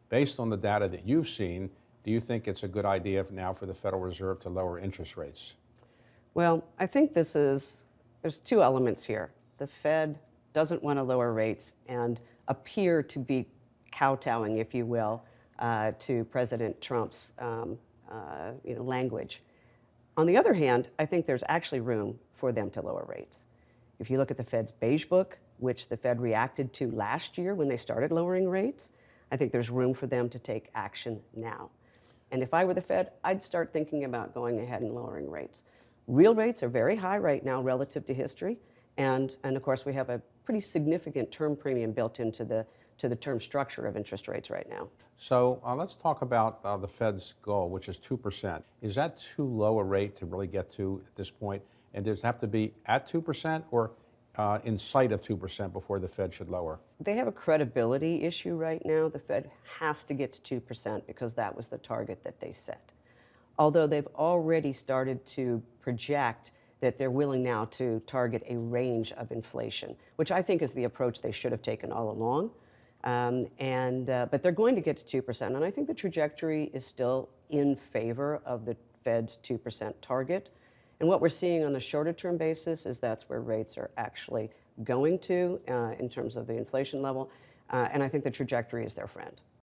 Based on the data that you've seen, do you think it's a good idea now for the Federal Reserve to lower interest rates? Well, I think there's two elements here. The Fed doesn't want to lower rates and appear to be kowtowing, if you will, to President Trump's language. On the other hand, I think there's actually room for them to lower rates. If you look at the Fed's beige book, which the Fed reacted to last year when they started lowering rates, I think there's room for them to take action now. And if I were the Fed, I'd start thinking about going ahead and lowering rates. Real rates are very high right now relative to history, and of course we have a pretty significant term premium built into the term structure of interest rates right now. So let's talk about the Fed's goal, which is 2%. Is that too low a rate to really get to at this point? And does it have to be at 2% or in sight of 2% before the Fed should lower? They have a credibility issue right now. The Fed has to get to 2% because that was the target that they set. Although they've already started to project that they're willing now to target a range of inflation, which I think is the approach they should have taken all along. But they're going to get to 2%, and I think the trajectory is still in favor of the Fed's 2% target. And what we're seeing on a shorter term basis is that's where rates are actually going to in terms of the inflation level, and I think the trajectory is their friend.